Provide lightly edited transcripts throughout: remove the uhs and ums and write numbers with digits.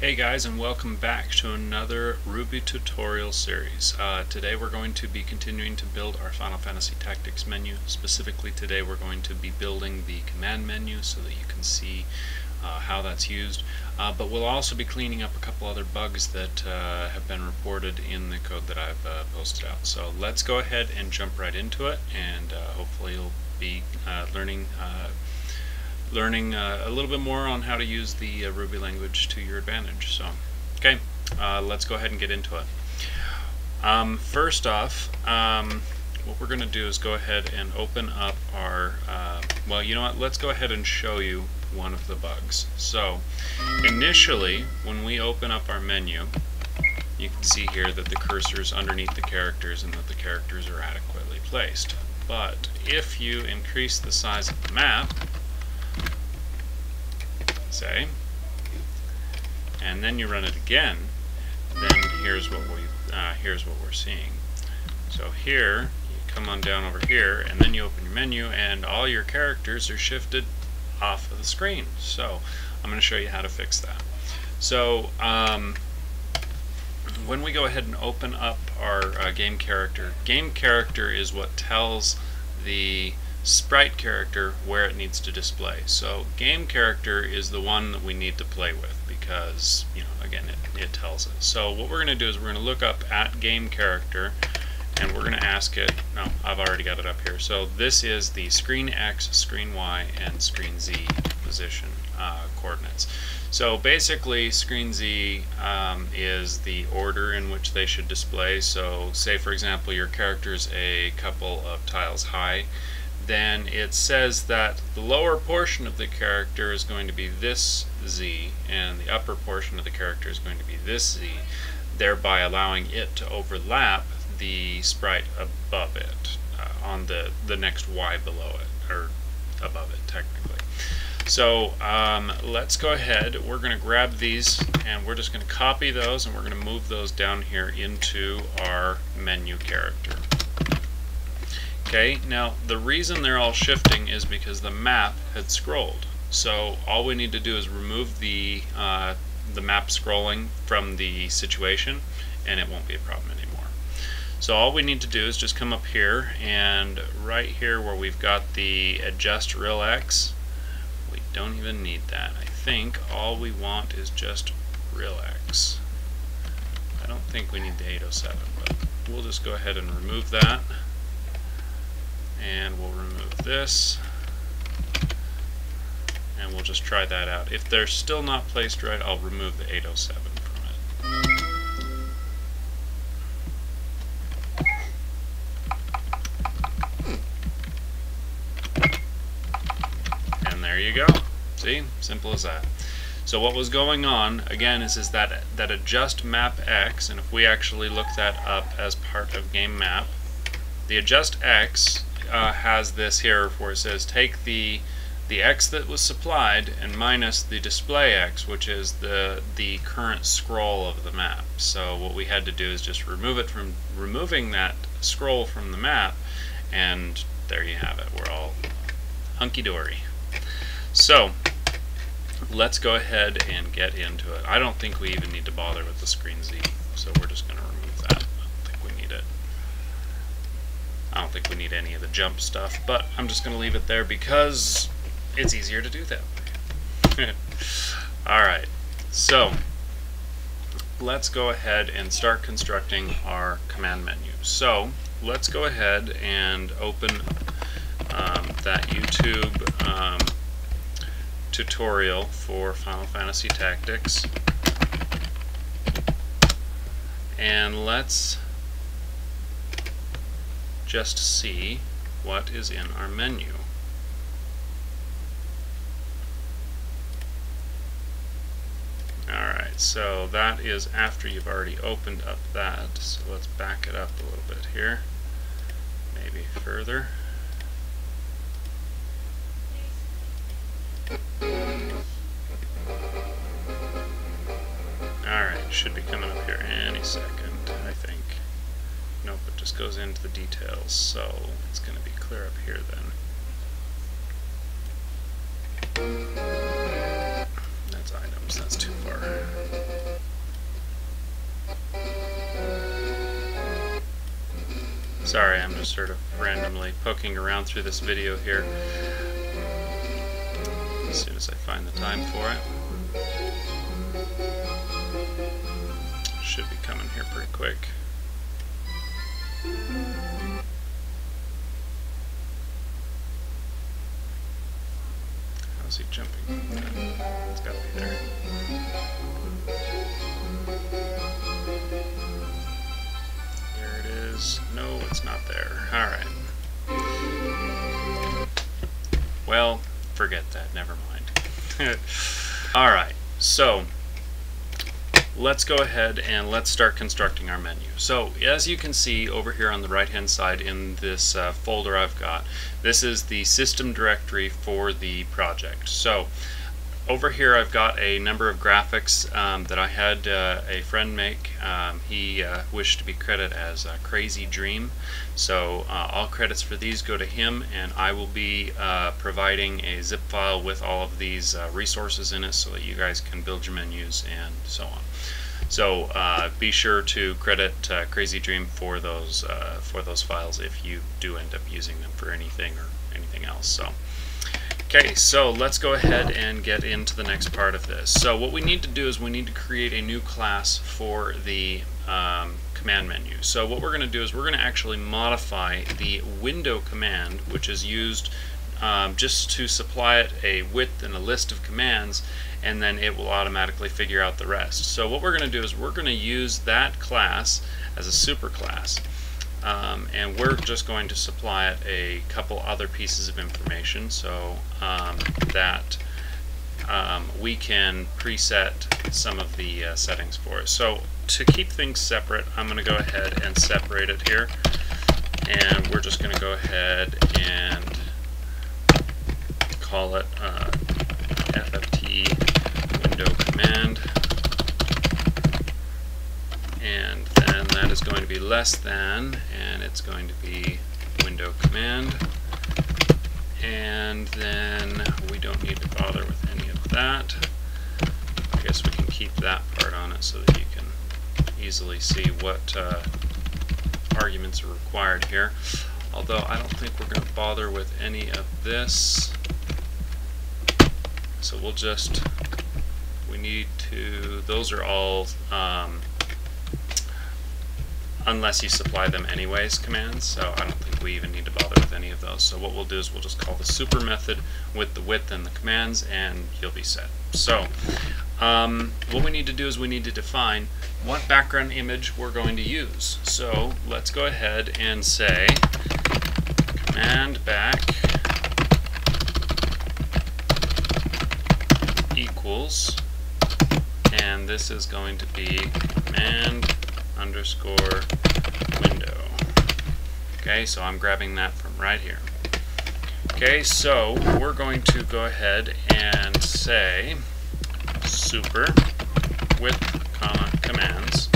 Hey guys, and welcome back to another Ruby tutorial series. Today we're going to be continuing to build our Final Fantasy Tactics menu. Specifically today we're going to be building the command menu so that you can see how that's used. But we'll also be cleaning up a couple other bugs that have been reported in the code that I've posted out. So let's go ahead and jump right into it, and hopefully you'll be learning a little bit more on how to use the Ruby language to your advantage. So, okay, let's go ahead and get into it. First off, what we're going to do is go ahead and open up our, well, you know what, let's go ahead and show you one of the bugs. So, initially, when we open up our menu, you can see here that the cursor is underneath the characters and that the characters are adequately placed. But if you increase the size of the map, say, and then you run it again, then here's what we're seeing. So here you come on down over here, and then you open your menu, and all your characters are shifted off of the screen. So I'm going to show you how to fix that. So when we go ahead and open up our game character is what tells the sprite character where it needs to display. So game character is the one that we need to play with because, you know, again, it tells us. So what we're going to do is we're going to look up at game character, and we're going to ask it, no, I've already got it up here. So this is the screen X, screen Y, and screen Z position coordinates. So basically screen Z is the order in which they should display. So say for example your character's a couple of tiles high, then it says that the lower portion of the character is going to be this Z and the upper portion of the character is going to be this Z, thereby allowing it to overlap the sprite above it on the next Y below it, or above it technically. So let's go ahead, we're going to grab these and we're just going to copy those and we're going to move those down here into our menu character. Okay, now the reason they're all shifting is because the map had scrolled. So all we need to do is remove the map scrolling from the situation, and it won't be a problem anymore. So all we need to do is just come up here, and right here where we've got the adjust real X, we don't even need that. I think all we want is just real X. I don't think we need the 807, but we'll just go ahead and remove that. And we'll remove this, and we'll just try that out. If they're still not placed right, I'll remove the 807 from it. And there you go. See? Simple as that. So what was going on, again, is that adjust map X, and if we actually look that up as part of game map, the adjust X has this here where it says take the X that was supplied and minus the display X, which is the current scroll of the map. So what we had to do is just remove it from removing that scroll from the map, and there you have it. We're all hunky-dory. So let's go ahead and get into it. I don't think we even need to bother with the screen Z, so we're just going to remove that. I don't think we need it. I don't think we need any of the jump stuff, but I'm just going to leave it there because it's easier to do that way. Alright, so let's go ahead and start constructing our command menu. So let's go ahead and open that YouTube tutorial for Final Fantasy Tactics, and let's just see what is in our menu. Alright, so that is after you've already opened up that. So let's back it up a little bit here. Maybe further. Alright, should be coming up here any second, I think. Nope, it just goes into the details, so it's going to be clear up here then. That's items, that's too far. Sorry, I'm just sort of randomly poking around through this video here. As soon as I find the time for it. Should be coming here pretty quick. How's he jumping? It's got to be there. There it is. No, it's not there. Alright. Well, forget that. Never mind. Alright, so let's go ahead and let's start constructing our menu. So as you can see over here on the right hand side in this folder I've got, this is the system directory for the project. So over here I've got a number of graphics that I had a friend make. He wished to be credited as CrazyDream. So all credits for these go to him, and I will be providing a zip file with all of these resources in it so that you guys can build your menus and so on. So be sure to credit CrazyDream for those files if you do end up using them for anything or anything else. So. Okay, so let's go ahead and get into the next part of this. So what we need to do is we need to create a new class for the command menu. So what we're going to do is we're going to actually modify the window command, which is used just to supply it a width and a list of commands, and then it will automatically figure out the rest. So what we're going to do is we're going to use that class as a superclass. And we're just going to supply it a couple other pieces of information so that we can preset some of the settings for it. So to keep things separate, I'm going to go ahead and separate it here, and we're just going to go ahead and call it FFT window command. And then that is going to be less than, and it's going to be window command. And then we don't need to bother with any of that. I guess we can keep that part on it so that you can easily see what arguments are required here. Although I don't think we're going to bother with any of this. So we'll just, we need to, those are all unless you supply them anyways commands, so I don't think we even need to bother with any of those. So what we'll do is we'll just call the super method with the width and the commands, and you'll be set. So what we need to do is we need to define what background image we're going to use. So let's go ahead and say command back equals, and this is going to be command underscore window. Okay, so I'm grabbing that from right here. Okay, so we're going to go ahead and say super with comma commands,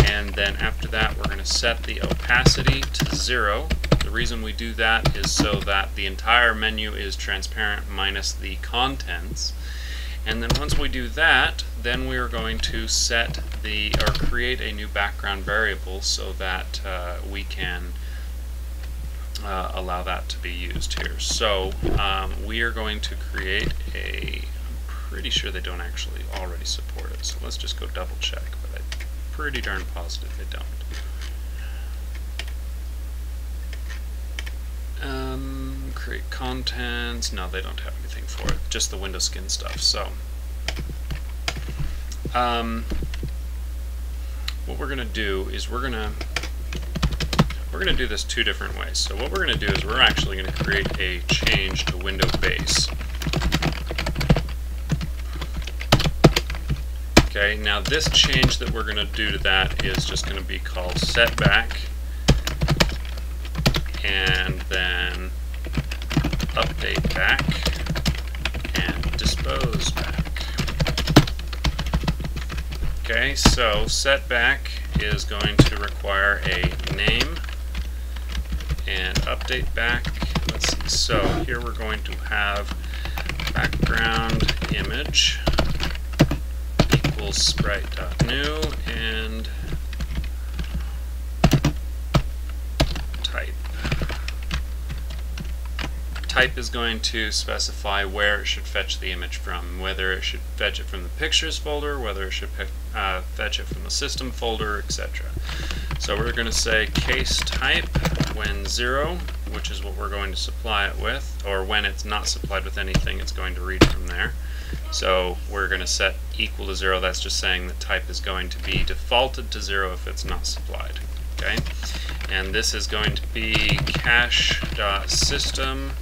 and then after that we're going to set the opacity to 0. The reason we do that is so that the entire menu is transparent minus the contents. And then once we do that, then we are going to set the, or create a new background variable so that we can allow that to be used here. So we are going to create a, I'm pretty sure they don't actually already support it, so let's just go double check, but I'm pretty darn positive they don't. Create contents, no, they don't have anything for it, just the window skin stuff. So what we're going to do is we're going to do this two different ways. So what we're going to do is we're actually going to create a change to window base. Okay, now this change that we're going to do to that is just going to be called setback, and then update back and dispose back. Okay, so setback is going to require a name, and update back, let's see, so here we're going to have background image equals sprite.new, and type is going to specify where it should fetch the image from, whether it should fetch it from the pictures folder, whether it should fetch it from the system folder, etc. So we're going to say case type when 0, which is what we're going to supply it with, or when it's not supplied with anything, it's going to read from there. So we're going to set equal to 0. That's just saying the type is going to be defaulted to 0 if it's not supplied. Okay, and this is going to be cache.system,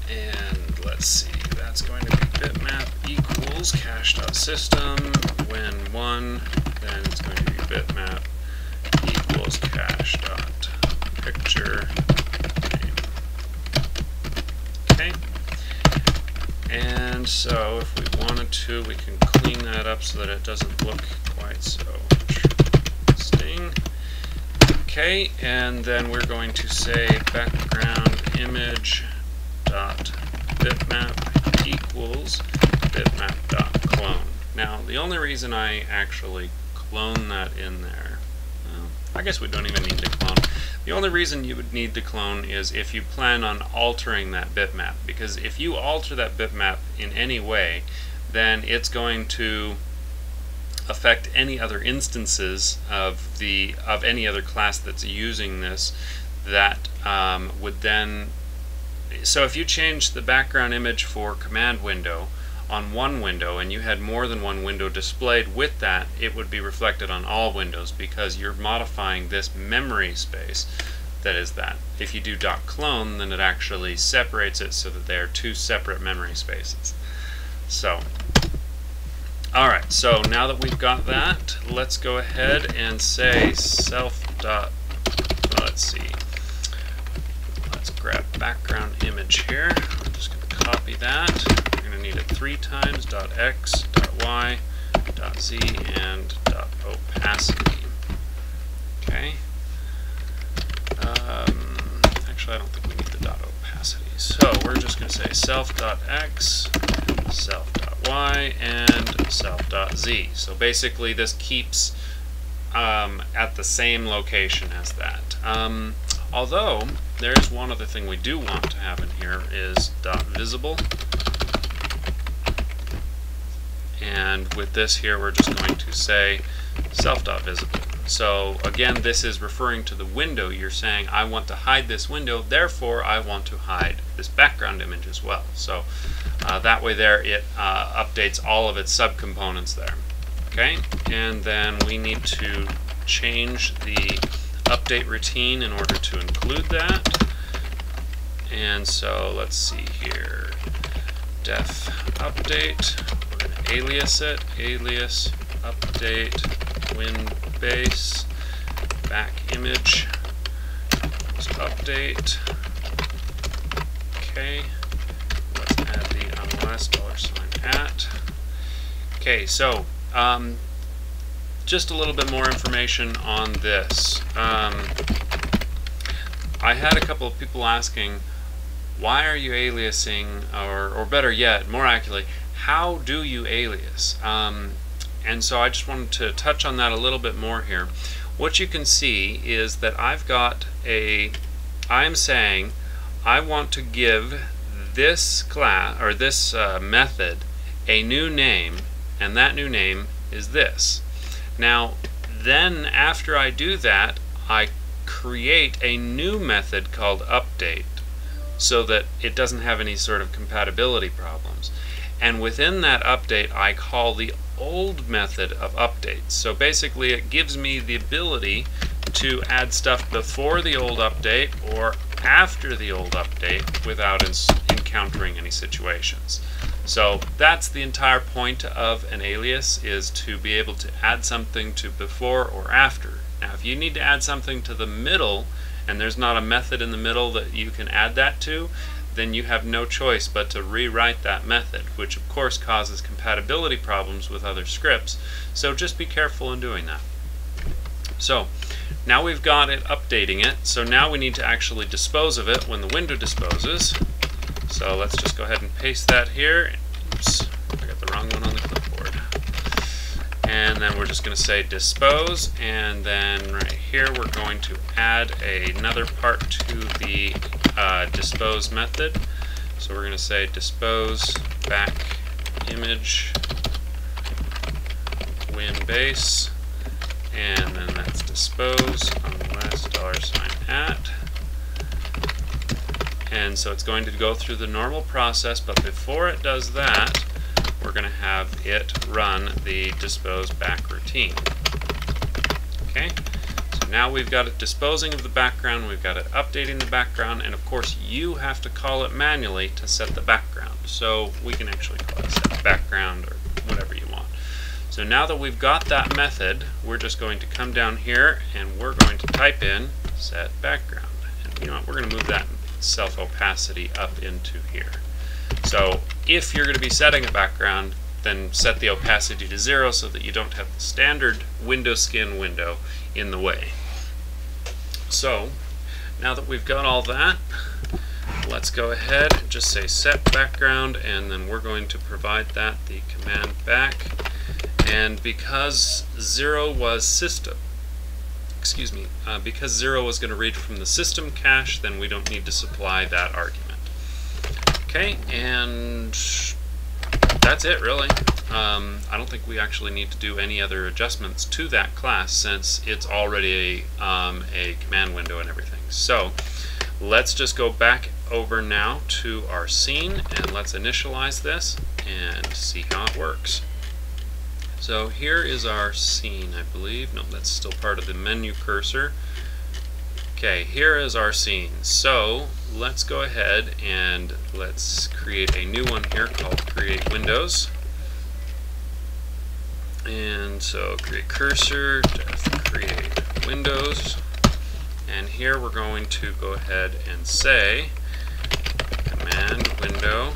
and let's see, that's going to be bitmap equals cache.system when 1, then it's going to be bitmap equals cache.picture name. Okay, and so if we wanted to, we can clean that up so that it doesn't look quite so interesting. Okay, and then we're going to say background image dot bitmap equals bitmap dot clone. Now, the only reason I actually clone that in there, well, I guess we don't even need to clone. The only reason you would need to clone is if you plan on altering that bitmap, because if you alter that bitmap in any way, then it's going to affect any other instances of any other class that's using this that would then. So if you change the background image for command window on one window and you had more than one window displayed with that, it would be reflected on all windows because you're modifying this memory space that is that. If you do .clone, then it actually separates it so that they are two separate memory spaces. So alright, so now that we've got that, let's go ahead and say let's see. Let's grab background image here. I'm just going to copy that. We're going to need it 3 times, .x, .y, .z, and .opacity. Okay. Actually, I don't think we need the .opacity. So we're just going to say self.x, self.y, and self.z. So basically this keeps at the same location as that. Although there is one other thing we do want to have in here is .visible. And with this here we're just going to say self.visible. So again, this is referring to the window. You're saying I want to hide this window, therefore I want to hide this background image as well. So that way there it updates all of its subcomponents there. Okay, and then we need to change the update routine in order to include that. And so let's see here, def update, we're going to alias it, alias update WinBase back image update. Okay, let's add the $$ $at. Okay, so just a little bit more information on this. I had a couple of people asking, why are you aliasing, or better yet, more accurately, how do you alias? And so I just wanted to touch on that a little bit more here. What you can see is that I'm saying I want to give this class, or this method, a new name, and that new name is this. Now, then after I do that, I create a new method called update so that it doesn't have any sort of compatibility problems. And within that update, I call the old method of update. So basically, it gives me the ability to add stuff before the old update or after the old update without encountering any situations. So that's the entire point of an alias, is to be able to add something to before or after. Now if you need to add something to the middle and there's not a method in the middle that you can add that to, then you have no choice but to rewrite that method, which of course causes compatibility problems with other scripts, so just be careful in doing that. So now we've got it updating it, so now we need to actually dispose of it when the window disposes. So let's just go ahead and paste that here. Oops, I got the wrong one on the clipboard. And then we're just going to say dispose, and then right here we're going to add another part to the dispose method. So we're going to say dispose back image win base, and then that's dispose unless $at. And so it's going to go through the normal process, but before it does that, we're going to have it run the dispose back routine. Okay, so now we've got it disposing of the background, we've got it updating the background, and of course you have to call it manually to set the background. So we can actually call it set background or whatever you want. So now that we've got that method, we're just going to come down here and we're going to type in set background. And you know what, we're going to move that self opacity up into here. So if you're going to be setting a background, then set the opacity to 0 so that you don't have the standard window skin window in the way. So now that we've got all that, let's go ahead and just say set background, and then we're going to provide that the command back. And because 0 was system, because 0 was going to read from the system cache, then we don't need to supply that argument. Okay, and that's it really. I don't think we actually need to do any other adjustments to that class since it's already a command window and everything. So let's just go back over now to our scene and let's initialize this and see how it works. So here is our scene, I believe. No, that's still part of the menu cursor. Okay, here is our scene. So let's go ahead and let's create a new one here called create windows. And so create cursor, def create windows. And here we're going to go ahead and say command window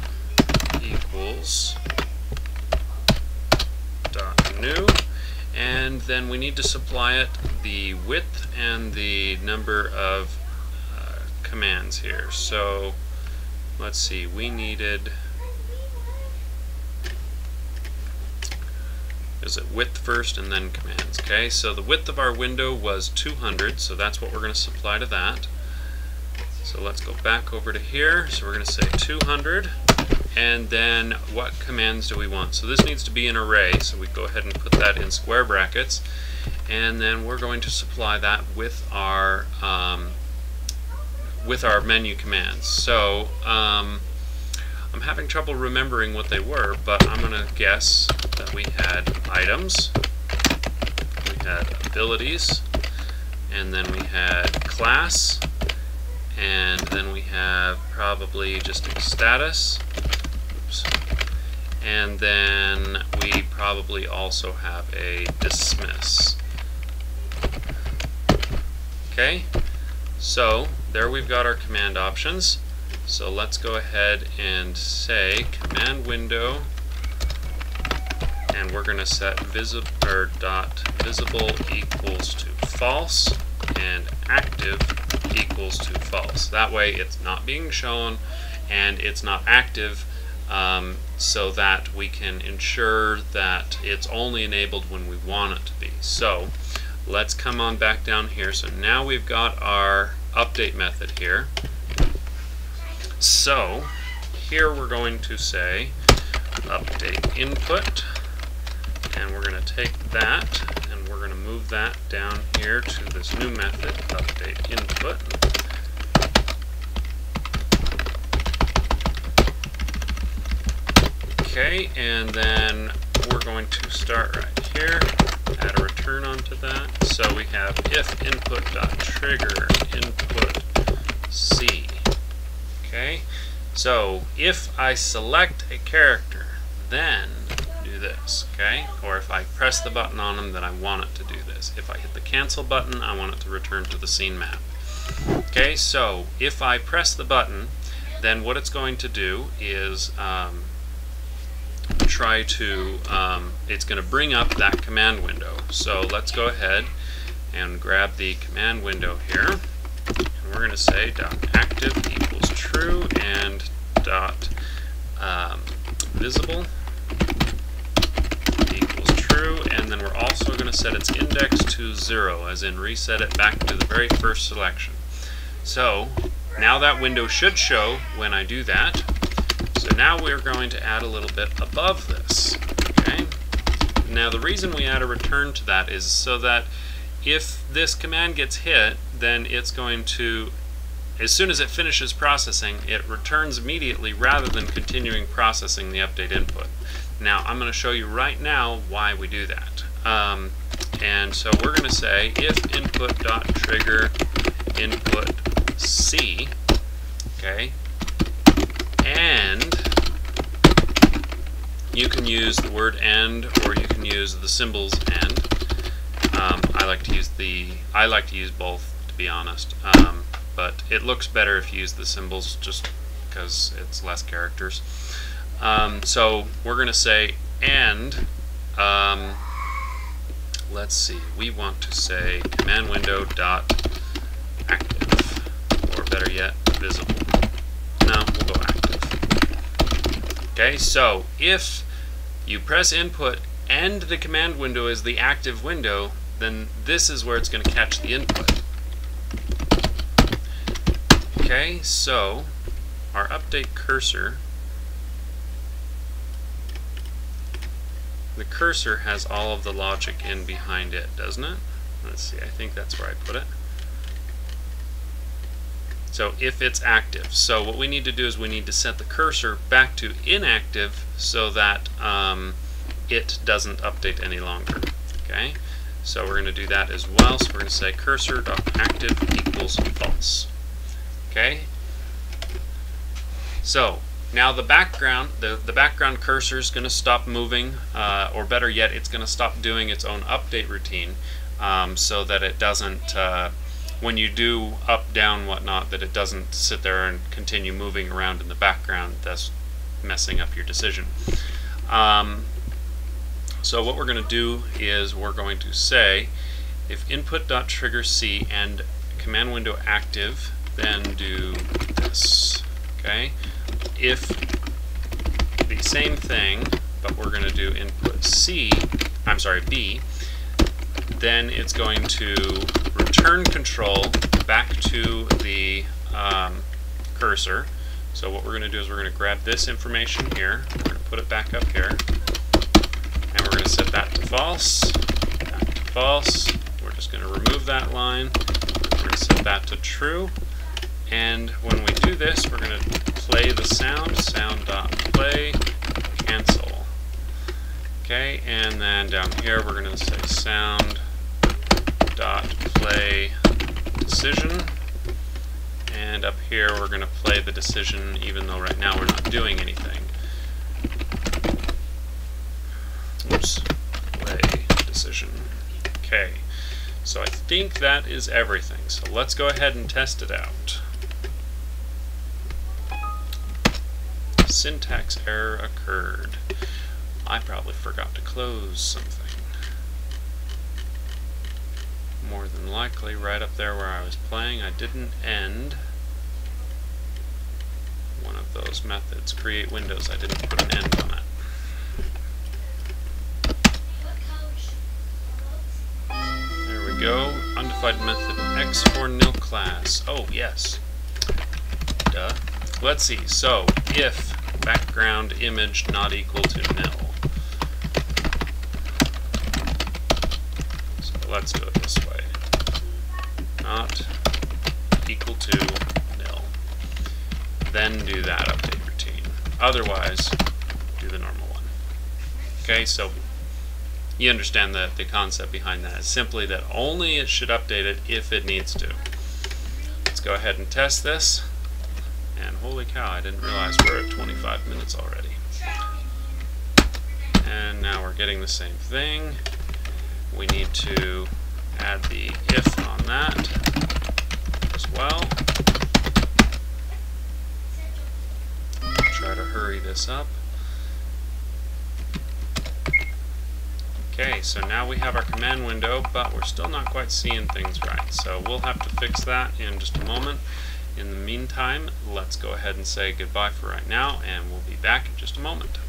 equals new, and then we need to supply it the width and the number of commands here. So let's see, we needed, is it width first and then commands? Okay, so the width of our window was 200, so that's what we're going to supply to that. So let's go back over to here. So we're going to say 200. And then what commands do we want? So this needs to be an array, so we go ahead and put that in square brackets, and then we're going to supply that with our menu commands. So I'm having trouble remembering what they were, but I'm going to guess that we had items, we had abilities, and then we had class, and then we have probably just a status. And then we probably also have a dismiss. Okay, so there we've got our command options. So let's go ahead and say command window, and we're going to set visible equals to false and active equals to false. That way it's not being shown and it's not active, so that we can ensure that it's only enabled when we want it to be. So let's come on back down here. So now we've got our update method here. So here we're going to say update input, and we're going to take that and we're going to move that down here to this new method, update input. Okay, and then we're going to start right here, add a return onto that. So we have if input.trigger input C. Okay, so if I select a character, then do this, okay? Or if I press the button on them, then I want it to do this. If I hit the cancel button, I want it to return to the scene map. Okay, so if I press the button, then what it's going to do is it's going to bring up that command window. So let's go ahead and grab the command window here, and we're going to say .active equals true and .visible equals true, and then we're also going to set its index to 0, as in reset it back to the very first selection. So Now that window should show when I do that. So now we're going to add a little bit above this. Okay. Now the reason we add a return to that is so that if this command gets hit, then it's going to, as soon as it finishes processing, it returns immediately rather than continuing processing the update input. Now I'm going to show you right now why we do that. And so we're going to say if input.trigger input C, okay, and you can use the word and, or you can use the symbols and. I like to use both, to be honest, but it looks better if you use the symbols just because it's less characters. So we're going to say and, let's see, we want to say command window dot active, or better yet, visible. No, we'll go active. Okay, so if you press input and the command window is the active window, then this is where it's going to catch the input. Okay, so our update cursor, the cursor has all of the logic in behind it, doesn't it? Let's see, I think that's where I put it. So if it's active. So what we need to do is we need to set the cursor back to inactive so that it doesn't update any longer. Okay, so we're going to do that as well. So we're going to say cursor.active equals false. Okay, so now the background cursor is going to stop moving, or better yet, it's going to stop doing its own update routine, so that it doesn't, when you do up, down, whatnot, that it doesn't sit there and continue moving around in the background, thus messing up your decision. So what we're going to do is we're going to say if input.trigger C and command window active, then do this. Okay. If the same thing, but we're going to do input B, then it's going to return control back to the cursor. So what we're going to do is we're going to grab this information here, we're going to put it back up here, and we're going to set that to false, back to false. We're just going to remove that line, we're going to set that to true, and when we do this, we're going to play the sound.play, cancel. Okay, and then down here we're going to say sound.play decision, and up here we're going to play the decision even though right now we're not doing anything. Oops, play decision. Okay, so I think that is everything, so let's go ahead and test it out. Syntax error occurred. I probably forgot to close something. More than likely, right up there where I was playing, I didn't end one of those methods. Create windows, I didn't put an end on it. There we go. Undefined method X for nil class. Oh, yes. Duh. Let's see. So, if background image not equal to nil. So let's do it this way. Not equal to nil. Then do that update routine. Otherwise, do the normal one. Okay, so you understand the concept behind that. It's simply that only it should update it if it needs to. Let's go ahead and test this. And holy cow, I didn't realize we're at 25 minutes already. And now we're getting the same thing. We need to add the if on that as well. Try to hurry this up. Okay, so now we have our command window, but we're still not quite seeing things right. So we'll have to fix that in just a moment. In the meantime, let's go ahead and say goodbye for right now, and we'll be back in just a moment.